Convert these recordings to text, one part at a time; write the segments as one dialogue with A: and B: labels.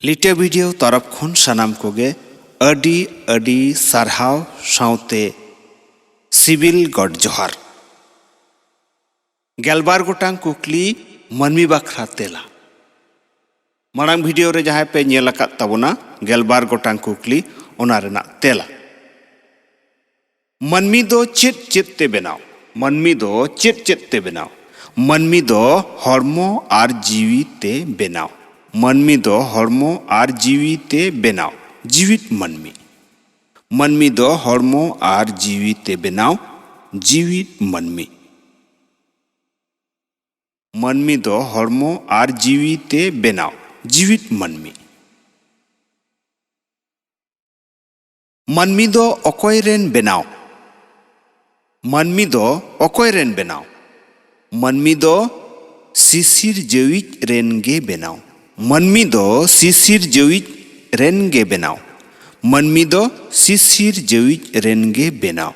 A: लिटे video तरफ खन सानाम कोगे अडी अडी सारहाव साउते सिविल गड जोहार गेलबार गोटांग कुकली मनमी बाखरा तेला मारांग वीडियो रे जहां पे नेल आकाद ताबोना गेलबार गोटांग कुकली ओना रेना तेला मनमी दो चेत चेत ते बेनाव मनमी दो चेत चेत ते बेनाव मनमी दो हॉर्मो आर जीवी ते बेनाव मनमी दो हॉर्मो आर जीवी ते बेनाव जीवित मनमी मनमी दो हॉर्मो आर जीवी ते बेनाव जीवित मनमी मनमी दो हॉर्मो आर जीवी ते बेनाव जीवित मनमी मनमी दो अकोय रेन बेनाव मनमी दो अकोय रेन बेनाव मनमी दो सिसिर जेविच रेन गे बेनाव मनमी दो सिसिर जेविच रेन गे बेनाव मनमी दो सिसिर जेविच रेन गे बेनाव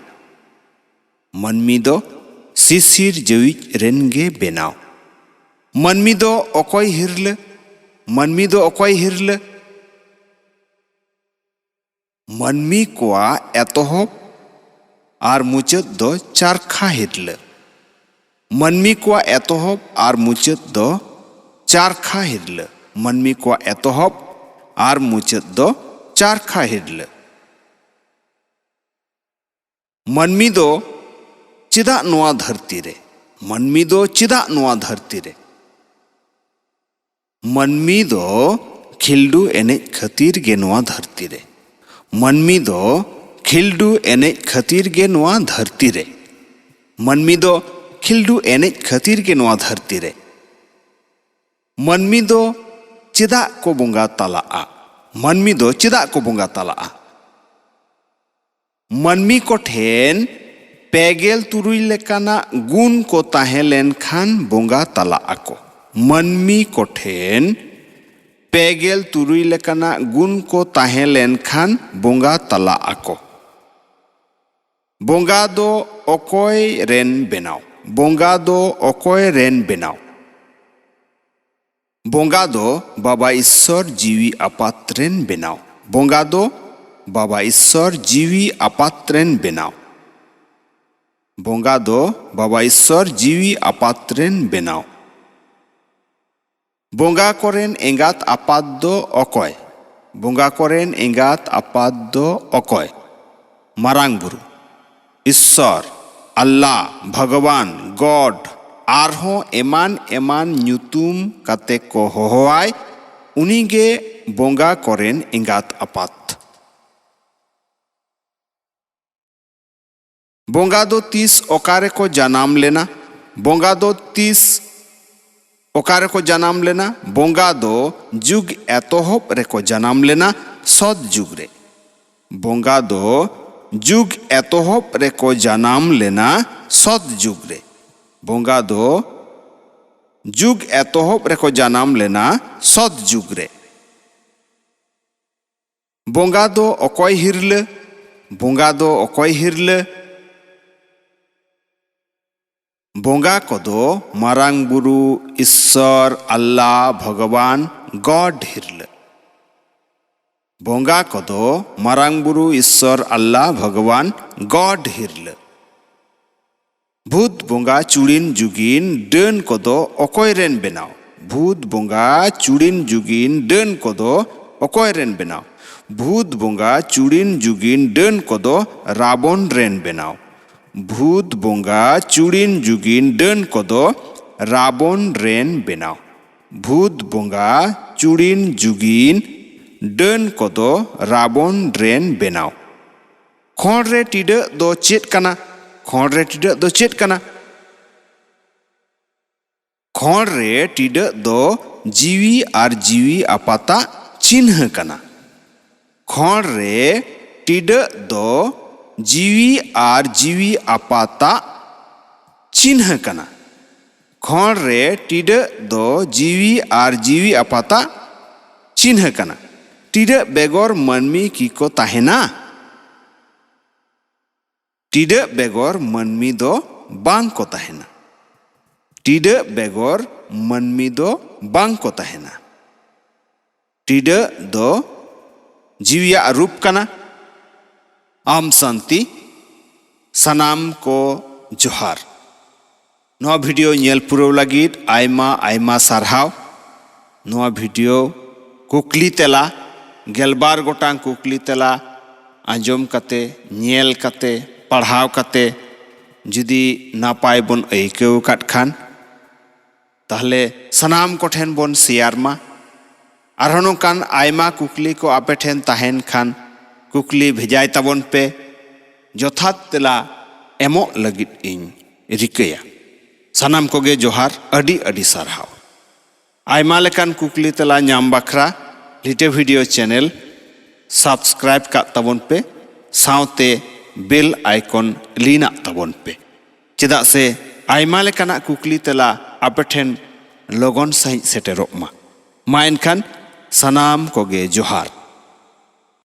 A: मनमी दो सिसिर जेविच रेन गे बेनाव मनमी दो अकोय हिरले मनमी दो अकोय हिरले मनमी कोआ एतोहब आर मुचाद दो चारखा हिरले मनमी कोआ एतोहब आर मुचाद दो चारखा हिरले मनमी कोआ एतोहब आर मुचाद दो चारखा हिरले मनमी दो चिदा नोआ धरती रे मनमी दो चिदा नोआ धरती रे मनमी दो खिल्डू एनेज खातिर गे नोआ धरती रे मनमी दो खिल्डू एनेज खातिर गे नोआ धरती रे मनमी दो खिल्डू एनेज खातिर गे नोआ धरती रे मनमी दो चिदा को बोंगा तालाआ मनमी दो चिदा को बोंगा तालाआ मनमी को ठेन पेगेल तुरुई लेकाना गुण को ताहे लेन खान बोंगा तालाआ को मनमी को ठेन पेगेल तुरुई लेकाना गुण को ताहे लेन खान बोंगा तालाआ को बोंगा दो अकोय रेन बेनाव बोंगा दो अकोय रेन बेनाव बोंगा दो बाबा ईश्वर जीवी आपात्रेन बेनाव बोंगा दो बाबा ईश्वर जीवी आपात्रेन बेनाव बोंगा दो बाबा ईश्वर जीवी आपात्रेन बेनाव बोंगा कोरेन एंगात आपात दो अकोय बोंगा कोरेन एंगात आपात दो अकोय मारांग बुरु ईश्वर अल्लाह भगवान गॉड आरहों एमान एमान न्यूतुम काते को होहोआय उनीगे बोंगा कोरेन एंगात आपात बोंगा दो 30 ओकारे को जनाम लेना बोंगा दो 30 ओकारे को जनाम लेना बोंगा दो जुग एतोहब रे को जनाम लेना सद जुग रे बोंगा दो जुग एतोहब रे को जनाम लेना सद जुग रे बोंगा दो जुग एतोहब रे को जनाम लेना सद जुग रे बोंगा दो अकोय हिरले बोंगा दो अकोय हिरले बोंगा को दो मारांग बुरु ईश्वर अल्लाह भगवान गॉड हिरले बोंगा को दो मारांग बुरु ईश्वर अल्लाह भगवान गॉड हिरले भूत बोंगा चुड़ीन जुगिन डन को दो अकोय रेन बेनाव भूत बोंगा चुड़ीन जुगिन डन को दो अकोय रेन बेनाव भूत बोंगा चुड़ीन जुगिन डन को दो रावण रेन बेनाव भूत बोंगा चुड़ीन जुगिन डन को दो रावण रेन बेनाव भूत बोंगा चुड़ीन जुगिन डन को दो रावण रेन बेनाव खोड़ रे टिडे दो चेत कना खोड़ रे टिडे दो चेत कना खोड़ रे टिडे दो जीवी आर जीवी आपाता चिन्ह कना खोड़ रे टिडे दो जीवी आर जीवी आपाता चिन्ह कना खोड़ रे टिडे दो जीवी आर जीवी आपाता चिन्ह कना टिडे बेगोर मनमी की को ताहेना टिडे बेगोर मनमी दो बांग को ताहेना टिडे बेगोर मनमी दो बांग को ताहेना ᱴᱤᱰᱟᱹᱜ ᱫᱚ ᱡᱤᱣᱤᱭᱟᱜ ᱨᱩᱯ ᱠᱟᱱᱟ᱾ ᱟᱢ ᱥᱟᱱᱛᱤ ᱥᱟᱱᱟᱢ ᱠᱚ ᱡᱚᱦᱟᱨ᱾ ᱱᱚᱣᱟ ᱵᱷᱤᱰᱤᱭᱳ ᱧᱮᱞ ᱯᱩᱨᱟᱹᱣ ᱞᱟᱹᱜᱤᱫ ᱟᱭᱢᱟ ᱟᱭᱢᱟ ᱥᱟᱨᱦᱟᱣ᱾ ᱱᱚᱣᱟ ᱵᱷᱤᱰᱤᱭᱳ ᱠᱩᱠᱞᱤ ᱛᱮᱞᱟ 12 ᱜᱚᱴᱟᱝ ᱠᱩᱠᱞᱤ ᱛᱮᱞᱟ ᱟᱸᱡᱚᱢ ᱠᱟᱛᱮ, ᱧᱮᱞ ᱠᱟᱛᱮ, ᱯᱟᱲᱦᱟᱣ ᱠᱟᱛᱮ ᱡᱩᱫᱤ ᱱᱟᱯᱟᱭ ᱵᱚᱱ ᱟᱹᱭᱠᱟᱹᱣ ᱟᱠᱟᱫ ᱠᱷᱟᱱ ᱛᱟᱦᱞᱮ ᱥᱟᱱᱟᱢ ᱠᱚᱴᱷᱮᱱ ᱵᱚᱱ ᱥᱮᱭᱟᱨ ᱢᱟ᱾ ᱟᱨᱦᱚᱸ ᱱᱚᱝᱠᱟᱱ ᱟᱭᱢᱟ ᱠᱩᱠᱞᱤ ᱠᱚ ᱟᱯᱮ ᱴᱷᱮᱱ ᱛᱟᱦᱮᱱ ᱠᱷᱟᱱ ᱠᱩᱠᱞᱤ ᱵᱷᱮᱡᱟᱭ ᱛᱟᱵᱚᱱ ᱯᱮ᱾ ᱡᱚᱛᱷᱟᱛ ᱛᱮᱞᱟ ᱮᱢᱚᱜ ᱞᱟᱹᱜᱤᱫ ᱤᱧ ᱨᱤᱠᱟᱹᱭᱟ᱾ ᱥᱟᱱᱟᱢ ᱠᱚᱜᱮ ᱡᱚᱦᱟᱨ, ᱟᱹᱰᱤ ᱟᱹᱰᱤ ᱥᱟᱨᱦᱟᱣ᱾ ᱟᱭᱢᱟ ᱞᱮᱠᱟᱱ ᱠᱩᱠᱞᱤ ᱛᱮᱞᱟ ᱧᱟᱢ ᱵᱟᱠᱷᱨᱟ ᱞᱤᱴᱟᱹ ᱵᱷᱤᱰᱤᱭᱳ ᱪᱮᱱᱮᱞ ᱥᱟᱵᱥᱠᱨᱟᱭᱤᱵ ᱠᱟᱜ ᱛᱟᱵᱚᱱ ᱯᱮ, ᱥᱟᱶᱛᱮ ᱵᱮᱞ ᱟᱭᱠᱚᱱ ᱞᱤᱱᱟᱜ ᱛᱟᱵᱚᱱ ᱯᱮ, ᱪᱮᱫᱟᱜ ᱥᱮ ᱟᱭᱢᱟ ᱞᱮᱠᱟᱱᱟᱜ ᱠᱩᱠᱞᱤ ᱛᱮᱞᱟ ᱟᱯᱮ ᱴᱷᱮᱱ ᱞᱚᱜᱚᱱ ᱥᱟᱺᱦᱤᱡ ᱥᱮᱴᱮᱨᱚᱜ ᱢᱟ᱾ ᱢᱟ ᱮᱱᱠᱷᱟᱱ ᱥᱟᱱᱟᱢ ᱠᱚᱜᱮ ᱡᱚᱦᱟᱨ᱾